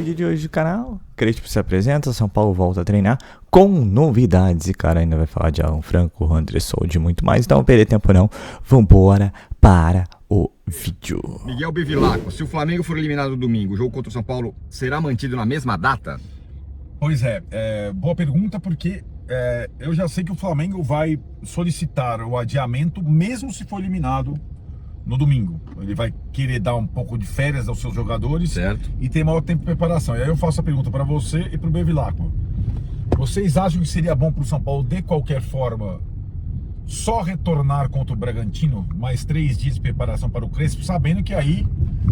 vídeo de hoje do canal. Crespo se apresenta, São Paulo volta a treinar com novidades. E cara, ainda vai falar de Alan Franco, André Soldi e muito mais. Então não perder tempo não, vambora para o vídeo. Miguel Bevilacqua, se o Flamengo for eliminado no domingo, o jogo contra o São Paulo será mantido na mesma data? Pois é, boa pergunta, porque eu já sei que o Flamengo vai solicitar o adiamento mesmo se for eliminado no domingo. Ele vai querer dar um pouco de férias aos seus jogadores, certo, e ter maior tempo de preparação. E aí eu faço a pergunta para você e para o Bevilacqua. Vocês acham que seria bom para o São Paulo, de qualquer forma, só retornar contra o Bragantino, mais 3 dias de preparação para o Crespo, sabendo que aí,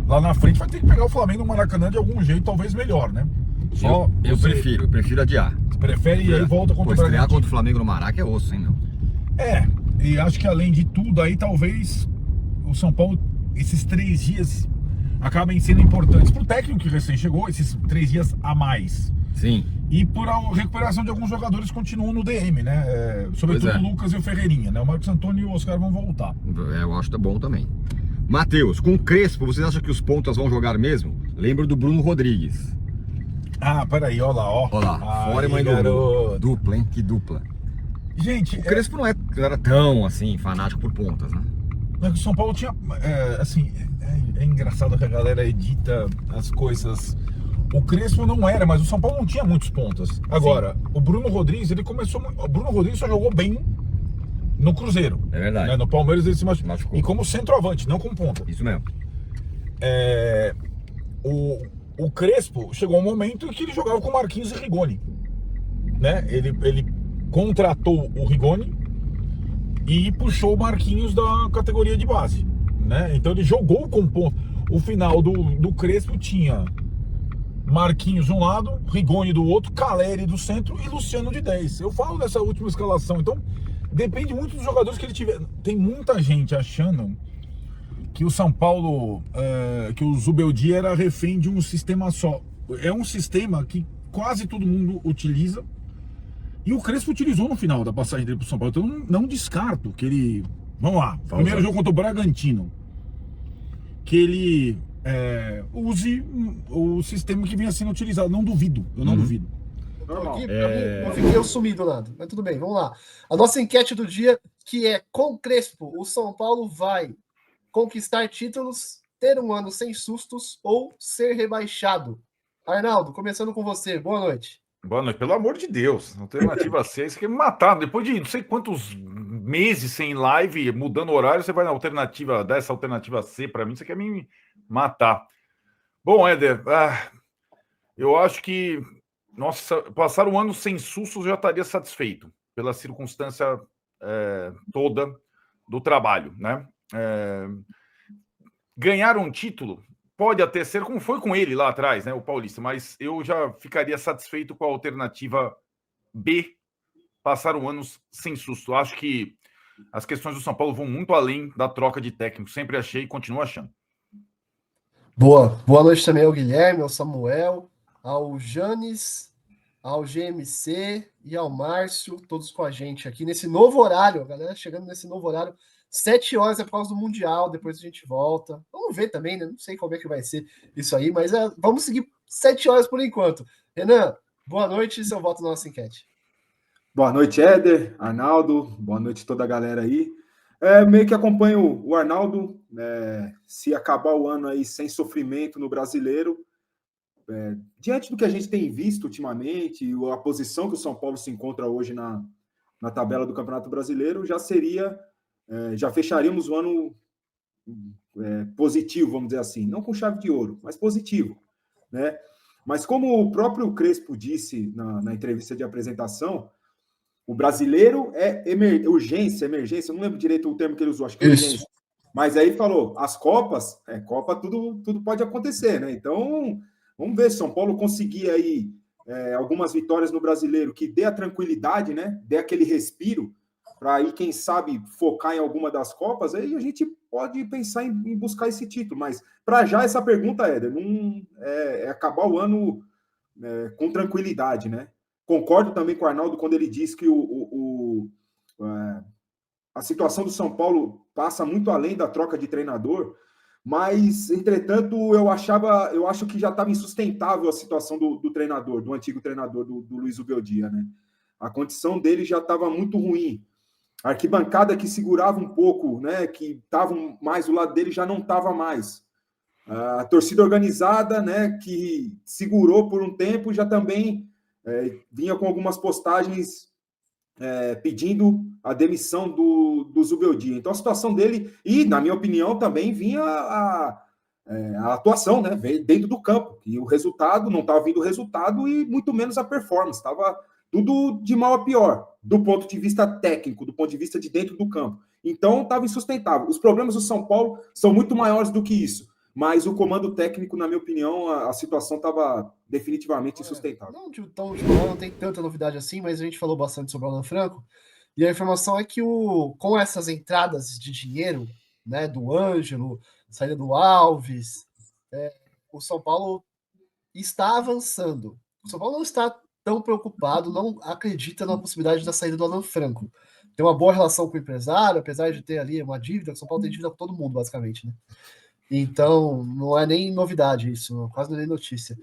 lá na frente, vai ter que pegar o Flamengo no Maracanã de algum jeito, talvez melhor, né? Eu prefiro adiar. Você prefere e aí volta contra o Bragantino. Estrear contra o Flamengo no Maraca é osso, hein, meu? E acho que além de tudo aí, talvez o São Paulo, esses 3 dias acabem sendo importantes para o técnico que recém chegou, esses 3 dias a mais. Sim. E por a recuperação de alguns jogadores que continuam no DM, né? Sobretudo o Lucas e o Ferreirinha, né? O Marcos Antônio e o Oscar vão voltar. Eu acho que tá bom também. Matheus, com o Crespo, vocês acham que os pontas vão jogar mesmo? Lembro do Bruno Rodrigues. Ah, peraí, olha lá, ó. Olha lá, fora e mãe do dupla, hein? Que dupla. Gente, o Crespo não era tão, assim, fanático por pontas, né? O São Paulo tinha, é engraçado que a galera edita as coisas. O Crespo não era, mas o São Paulo não tinha muitos pontas. Agora, sim, o Bruno Rodrigues, o Bruno Rodrigues só jogou bem no Cruzeiro. É verdade. Né? No Palmeiras ele se machucou. E como centroavante, não como ponta. Isso mesmo. O Crespo chegou um momento em que ele jogava com Marquinhos e Rigoni. Né? Ele contratou o Rigoni e puxou o Marquinhos da categoria de base. Né? Então ele jogou com ponta. O final do Crespo tinha Marquinhos de um lado, Rigoni do outro, Caleri do centro e Luciano de 10. Eu falo dessa última escalação, então depende muito dos jogadores que ele tiver. Tem muita gente achando que o São Paulo, que o Zubeldia era refém de um sistema só. É um sistema que quase todo mundo utiliza e o Crespo utilizou no final da passagem dele para o São Paulo. Então não descarto que ele... Vamos lá, primeiro jogo contra o Bragantino, que ele use o sistema que vinha sendo utilizado. Não duvido, eu não duvido. Normal. Aqui, eu fiquei sumido, Nando, mas tudo bem, vamos lá. A nossa enquete do dia, que é: com Crespo, o São Paulo vai conquistar títulos, ter um ano sem sustos ou ser rebaixado? Arnaldo, começando com você, boa noite. Boa noite, pelo amor de Deus. Alternativa C, você quer me matar. Depois de não sei quantos meses sem live, mudando horário, você vai na alternativa, dessa alternativa C para mim, você quer me matar. Bom, Éder, eu acho que, nossa, passar um ano sem sustos já estaria satisfeito, pela circunstância toda do trabalho, né? Ganhar um título pode até ser como foi com ele lá atrás, né, o Paulista, mas eu já ficaria satisfeito com a alternativa B, passar um ano sem susto. Acho que as questões do São Paulo vão muito além da troca de técnico, sempre achei e continuo achando. Boa noite também ao Guilherme, ao Samuel, ao Janes, ao GMC e ao Márcio, todos com a gente aqui nesse novo horário, a galera chegando nesse novo horário. 7 horas é por causa do Mundial, depois a gente volta. Vamos ver também, né? Não sei como é que vai ser isso aí, mas vamos seguir 7 horas por enquanto. Renan, boa noite e seu voto na nossa enquete. Boa noite, Éder, Arnaldo, boa noite a toda a galera aí. Meio que acompanho o Arnaldo, se acabar o ano aí sem sofrimento no Brasileiro, diante do que a gente tem visto ultimamente, a posição que o São Paulo se encontra hoje na tabela do Campeonato Brasileiro, já fecharíamos o ano positivo, vamos dizer assim, não com chave de ouro, mas positivo, né? Mas como o próprio Crespo disse na entrevista de apresentação, o brasileiro é urgência, emergência, eu não lembro direito o termo que ele usou, acho que é urgência. Mas aí falou, as Copas, Copa tudo pode acontecer, né? Então, vamos ver se São Paulo conseguir aí algumas vitórias no brasileiro que dê a tranquilidade, né? Dê aquele respiro, para aí, quem sabe, focar em alguma das Copas, aí a gente pode pensar em buscar esse título. Mas, para já, essa pergunta, Éder, acabar o ano com tranquilidade, né? Concordo também com o Arnaldo quando ele diz que a situação do São Paulo passa muito além da troca de treinador, Mas, entretanto, eu acho que já estava insustentável a situação do treinador, do antigo treinador, do Luiz Ubeldia, né? A condição dele já estava muito ruim. A arquibancada que segurava um pouco, né, que estava mais do lado dele, já não estava mais. A torcida organizada, né, que segurou por um tempo, já também vinha com algumas postagens pedindo a demissão do Zubeldia. Então a situação dele, e na minha opinião também vinha a atuação, né, dentro do campo, e o resultado, não estava vindo o resultado e muito menos a performance, estava tudo de mal a pior, do ponto de vista técnico, do ponto de vista de dentro do campo. Então estava insustentável. Os problemas do São Paulo são muito maiores do que isso, mas o comando técnico, na minha opinião, a situação estava definitivamente insustentável. Não tem tanta novidade assim, mas a gente falou bastante sobre o Alan Franco, e a informação é que com essas entradas de dinheiro, né, do Ângelo, saída do Alves, o São Paulo está avançando. O São Paulo não está tão preocupado, não acredita na possibilidade da saída do Alan Franco. Tem uma boa relação com o empresário, apesar de ter ali uma dívida, o São Paulo tem dívida com todo mundo, basicamente, né? Então, não é nem novidade isso, quase não é nem notícia.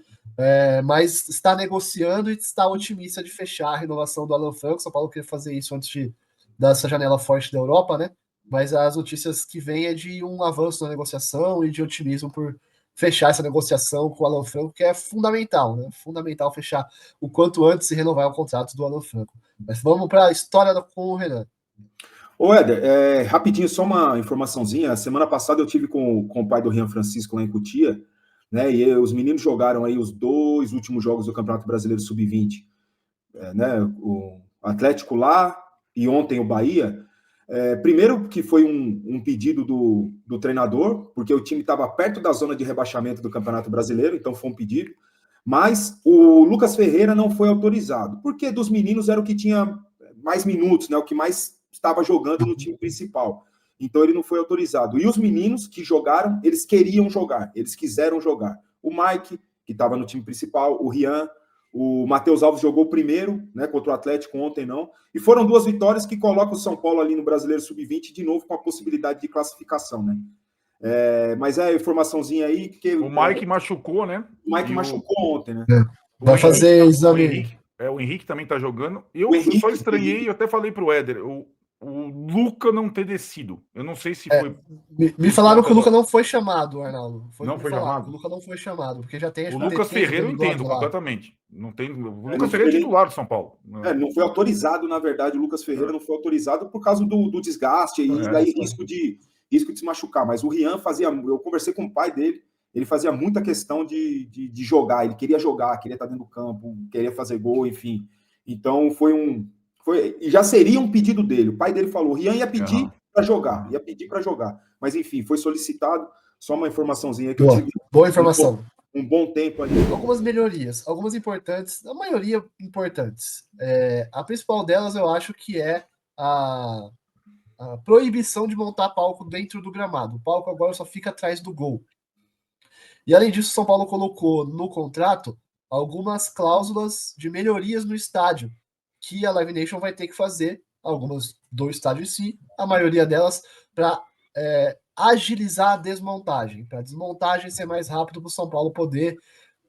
Mas está negociando e está otimista de fechar a renovação do Alan Franco. São Paulo queria fazer isso antes dessa janela forte da Europa, né? Mas as notícias que vêm é de um avanço na negociação e de otimismo por fechar essa negociação com o Alan Franco, que é fundamental, né? Fundamental fechar o quanto antes e renovar o contrato do Alan Franco. Mas vamos para a história com o Renan. Ô, Éder, rapidinho, só uma informaçãozinha. Semana passada eu tive com o pai do Rian Francisco lá em Cotia, né? E os meninos jogaram aí os 2 últimos jogos do Campeonato Brasileiro Sub-20, né? O Atlético lá e ontem o Bahia. Primeiro que foi um pedido do treinador, porque o time estava perto da zona de rebaixamento do Campeonato Brasileiro, então foi um pedido. Mas o Lucas Ferreira não foi autorizado, porque dos meninos era o que tinha mais minutos, né? O que mais estava jogando no time principal. Então ele não foi autorizado. E os meninos que jogaram, eles queriam jogar, eles quiseram jogar. O Mike, que estava no time principal, o Rian, o Matheus Alves jogou primeiro, né, contra o Atlético ontem, não. E foram 2 vitórias que colocam o São Paulo ali no Brasileiro Sub-20 de novo com a possibilidade de classificação, né? Mas é a informaçãozinha aí que o Mike machucou, né? O Mike machucou ontem, né? Vai fazer exame. O Henrique também tá jogando. Eu só estranhei, eu até falei pro Éder, o Luca não ter descido. Eu não sei se foi. Me falaram que o Luca não foi chamado, Arnaldo. Não foi chamado? O Luca não foi chamado, porque já tem. O Lucas Ferreira eu entendo completamente. Não tem. O Lucas Ferreira é titular do São Paulo. Não foi autorizado, na verdade. O Lucas Ferreira não foi autorizado por causa do desgaste e daí risco de se machucar. Mas o Rian fazia. Eu conversei com o pai dele. Ele fazia muita questão de jogar. Ele queria jogar, queria estar dentro do campo, queria fazer gol, enfim. Então e já seria um pedido dele. O pai dele falou: o Rian ia pedir para jogar, Mas enfim, foi solicitado. Só uma informaçãozinha que eu tive. Boa informação. Um bom tempo ali. Algumas melhorias, algumas importantes, a maioria importantes. A principal delas eu acho que é a proibição de montar palco dentro do gramado. O palco agora só fica atrás do gol. E além disso, São Paulo colocou no contrato algumas cláusulas de melhorias no estádio, que a Live Nation vai ter que fazer, algumas do estádio em si, a maioria delas para agilizar a desmontagem, para a desmontagem ser mais rápido para o São Paulo poder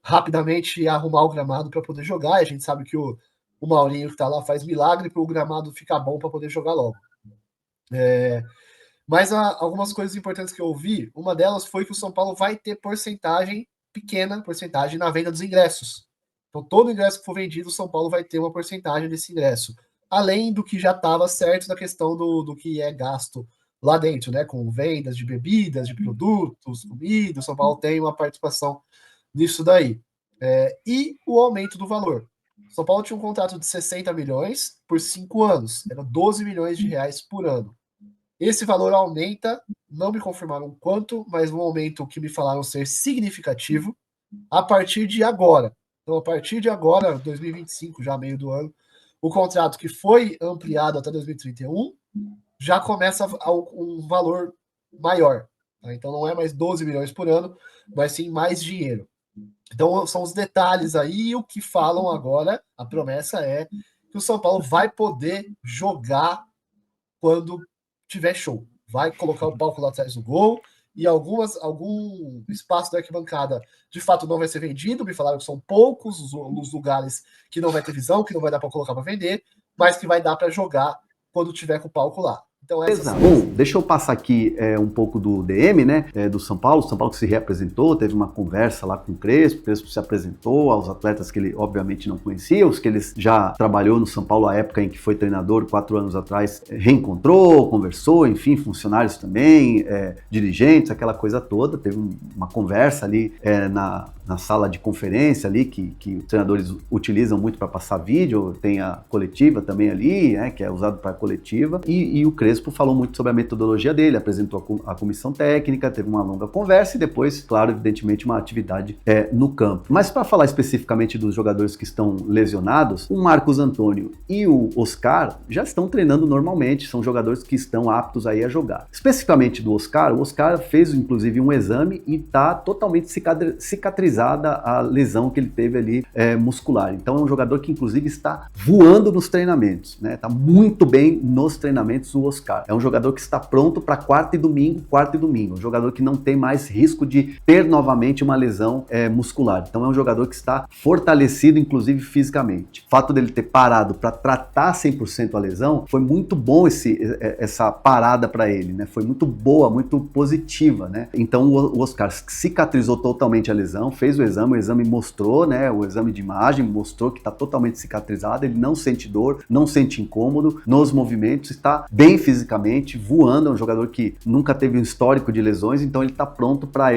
rapidamente arrumar o gramado para poder jogar. E a gente sabe que o Maurinho que está lá faz milagre para o gramado ficar bom para poder jogar logo. Mas algumas coisas importantes que eu ouvi, uma delas foi que o São Paulo vai ter pequena porcentagem na venda dos ingressos. Então, todo ingresso que for vendido, o São Paulo vai ter uma porcentagem desse ingresso. Além do que já estava certo na questão do que é gasto lá dentro, né? Com vendas de bebidas, de produtos, comida, o São Paulo tem uma participação nisso daí. E o aumento do valor. O São Paulo tinha um contrato de 60 milhões por 5 anos. Era 12 milhões de reais por ano. Esse valor aumenta, não me confirmaram quanto, mas um aumento que me falaram ser significativo a partir de agora. Então, a partir de agora, 2025, já meio do ano, o contrato que foi ampliado até 2031 já começa um valor maior. Tá? Então, não é mais 12 milhões por ano, mas sim mais dinheiro. Então, são os detalhes aí. E o que falam agora, a promessa é que o São Paulo vai poder jogar quando tiver show. Vai colocar o palco lá atrás do gol e algum espaço da arquibancada de fato não vai ser vendido. Me falaram que são poucos os lugares que não vai ter visão, que não vai dar para colocar para vender, mas que vai dar para jogar quando tiver com o palco lá. Então, Bom, deixa eu passar aqui um pouco do DM, né, do São Paulo que se reapresentou, teve uma conversa lá com o Crespo se apresentou aos atletas que ele obviamente não conhecia, os que ele já trabalhou no São Paulo à época em que foi treinador 4 anos atrás, reencontrou, conversou, enfim, funcionários também, dirigentes, aquela coisa toda, teve uma conversa ali na sala de conferência ali, que os treinadores utilizam muito para passar vídeo, tem a coletiva também ali, que é usado para coletiva, e o Crespo falou muito sobre a metodologia dele, apresentou a comissão técnica, teve uma longa conversa e depois, claro, evidentemente, uma atividade no campo. Mas para falar especificamente dos jogadores que estão lesionados, o Marcos Antônio e o Oscar já estão treinando normalmente, são jogadores que estão aptos aí a jogar. Especificamente do Oscar, o Oscar fez inclusive um exame e está totalmente cicatrizada a lesão que ele teve ali muscular. Então é um jogador que inclusive está voando nos treinamentos, né? Está muito bem nos treinamentos o Oscar. É um jogador que está pronto para quarta e domingo. Um jogador que não tem mais risco de ter novamente uma lesão muscular. Então é um jogador que está fortalecido, inclusive fisicamente. O fato dele ter parado para tratar 100% a lesão foi muito bom essa parada para ele, né? Foi muito boa, muito positiva, né? Então o Oscar cicatrizou totalmente a lesão, fez o exame mostrou, né? O exame de imagem mostrou que está totalmente cicatrizado, ele não sente dor, não sente incômodo nos movimentos, está bem fisicamente, voando, é um jogador que nunca teve um histórico de lesões, então ele está pronto para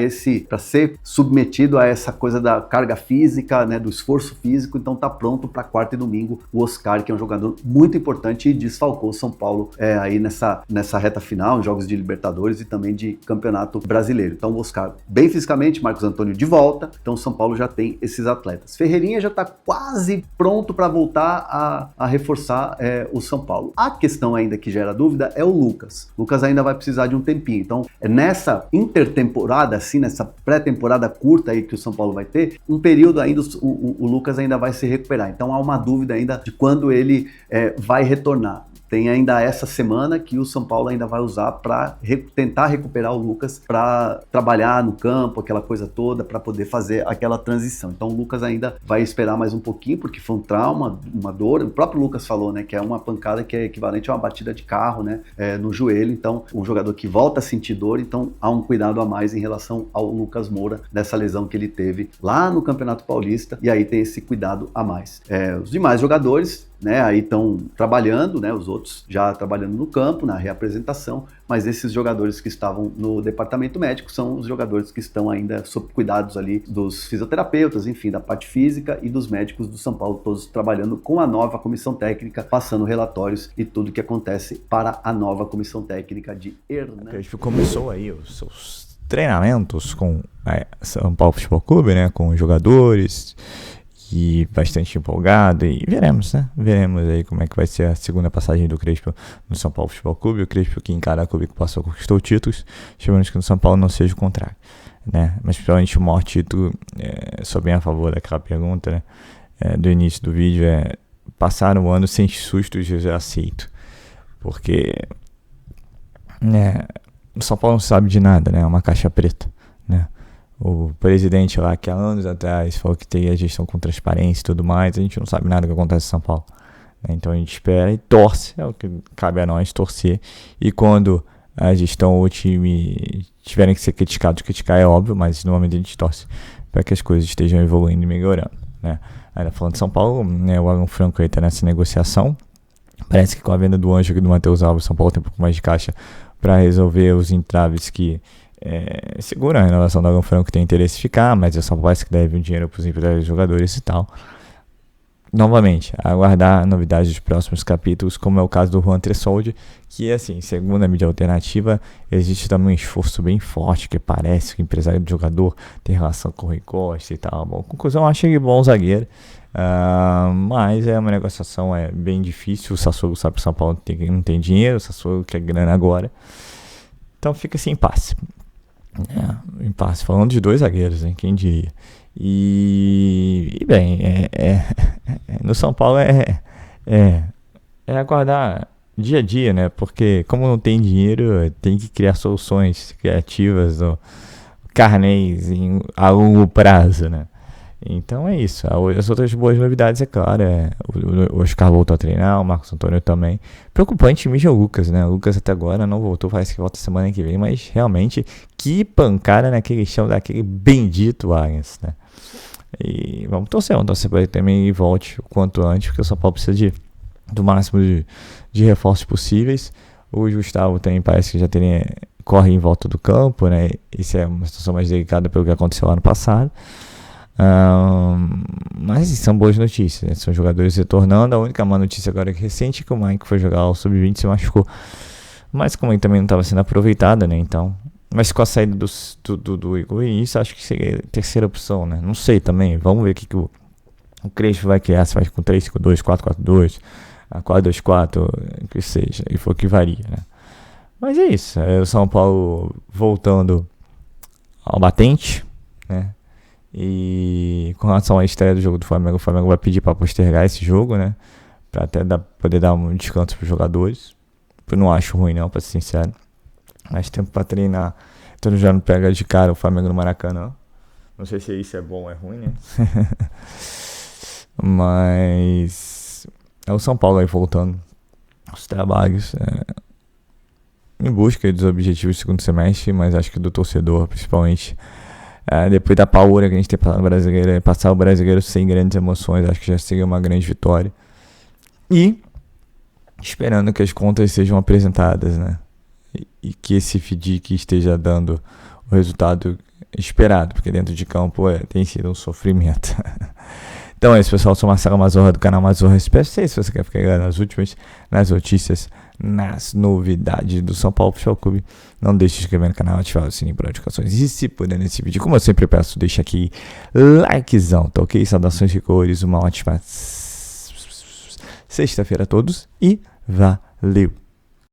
ser submetido a essa coisa da carga física, né, do esforço físico, então está pronto para quarta e domingo. O Oscar, que é um jogador muito importante e desfalcou o São Paulo aí nessa reta final, em jogos de Libertadores e também de Campeonato Brasileiro. Então o Oscar bem fisicamente, Marcos Antônio de volta, então o São Paulo já tem esses atletas. Ferreirinha já está quase pronto para voltar a reforçar o São Paulo. A questão ainda que gera dúvida é o Lucas. O Lucas ainda vai precisar de um tempinho. Então, nessa intertemporada, assim, nessa pré-temporada curta aí que o São Paulo vai ter, um período ainda o Lucas ainda vai se recuperar. Então, há uma dúvida ainda de quando ele vai retornar. Tem ainda essa semana que o São Paulo ainda vai usar para tentar recuperar o Lucas, para trabalhar no campo, aquela coisa toda, para poder fazer aquela transição. Então o Lucas ainda vai esperar mais um pouquinho, porque foi um trauma, uma dor. O próprio Lucas falou, né, que é uma pancada que é equivalente a uma batida de carro, né, no joelho. Então um jogador que volta a sentir dor, então há um cuidado a mais em relação ao Lucas Moura, dessa lesão que ele teve lá no Campeonato Paulista, e aí tem esse cuidado a mais. Os demais jogadores, né, aí estão trabalhando, né, os outros já trabalhando no campo, na reapresentação, mas esses jogadores que estavam no departamento médico são os jogadores que estão ainda sob cuidados ali dos fisioterapeutas, enfim, da parte física e dos médicos do São Paulo, todos trabalhando com a nova comissão técnica, passando relatórios e tudo que acontece para a nova comissão técnica de Hernan. A gente começou aí os seus treinamentos com São Paulo Futebol Clube, né, com os jogadores, e bastante empolgado, e veremos aí como é que vai ser a segunda passagem do Crespo no São Paulo Futebol Clube. O Crespo, que em cada clube que passou, conquistou títulos, esperamos que no São Paulo não seja o contrário, né? Mas principalmente o maior título, sou bem a favor daquela pergunta, né, do início do vídeo, passar um ano sem sustos eu já aceito, porque o São Paulo não sabe de nada, né? É uma caixa preta, né? O presidente lá, que há anos atrás falou que tem a gestão com transparência e tudo mais, a gente não sabe nada do que acontece em São Paulo, né? Então a gente espera e torce, é o que cabe a nós torcer, e quando a gestão ou o time tiverem que ser criticados, criticar é óbvio, mas no momento a gente torce para que as coisas estejam evoluindo e melhorando, né? Ainda falando de São Paulo, né, o Alan Franco aí está nessa negociação, parece que com a venda do Ângelo e do Matheus Alves, São Paulo tem um pouco mais de caixa para resolver os entraves que segura a renovação do Alan Franco, que tem interesse em ficar, mas é só parece que deve um dinheiro para os empresários e jogadores e tal. Novamente, aguardar novidades dos próximos capítulos, como é o caso do Juan Tressoldi, que assim, segundo a mídia alternativa, existe também um esforço bem forte, que parece que o empresário do jogador tem relação com o Rui Costa e tal. Bom, conclusão, achei que bom zagueiro, mas é uma negociação bem difícil. O Sassuolo sabe que o São Paulo não tem dinheiro, o Sassuolo quer grana agora, então fica esse impasse. Impasse, falando de dois zagueiros, hein? Quem diria? E bem, no São Paulo é aguardar dia a dia, né? Porque como não tem dinheiro, tem que criar soluções criativas ou carnéis a longo prazo, né? Então é isso. As outras boas novidades, é claro, o Oscar voltou a treinar, o Marcos Antônio também. Preocupante mesmo é o Lucas, né? O Lucas até agora não voltou, parece que volta semana que vem, mas realmente, que pancada naquele chão daquele bendito Arias, né? E vamos torcer para ele também volte o quanto antes, porque o São Paulo precisa do máximo de reforços possíveis. O Gustavo também parece que já corre em volta do campo, né? Isso é uma situação mais delicada pelo que aconteceu lá no passado. Mas são boas notícias, né? São jogadores retornando. A única má notícia agora recente é que o Mike foi jogar o Sub-20 e se machucou. Mas como ele também não estava sendo aproveitado, né? Então, mas com a saída do Igor, isso acho que seria a terceira opção, né? Não sei também. Vamos ver o que o Crespo vai criar. Se vai com 3-5-2, 4-4-2, 4-2-4, que seja. E for que varia, né? Mas é isso. É o São Paulo voltando ao batente, né? E com relação à estreia do jogo do Flamengo, o Flamengo vai pedir para postergar esse jogo, né? Para até poder dar um descanso para os jogadores. Eu não acho ruim, não, para ser sincero. Mais tempo para treinar. Então já não pega de cara o Flamengo no Maracanã. Não sei se isso é bom ou é ruim, né? Mas é o São Paulo aí voltando aos trabalhos. Em busca dos objetivos do segundo semestre, mas acho que do torcedor, principalmente. Depois da paura que a gente tem passado no brasileiro, passar o brasileiro sem grandes emoções, acho que já seria uma grande vitória. E esperando que as contas sejam apresentadas, né? E que esse FDIC esteja dando o resultado esperado, porque dentro de campo tem sido um sofrimento. Então é isso, pessoal. Eu sou Marcelo Mazorra do canal Mazorra Express. Se você quer ficar nas notícias, nas novidades do São Paulo Futebol Clube, não deixe de se inscrever no canal, ativar o sininho para notificações. E se puder nesse vídeo, como eu sempre peço, deixa aqui likezão, tá ok? Saudações de cores, uma ótima sexta-feira a todos e valeu!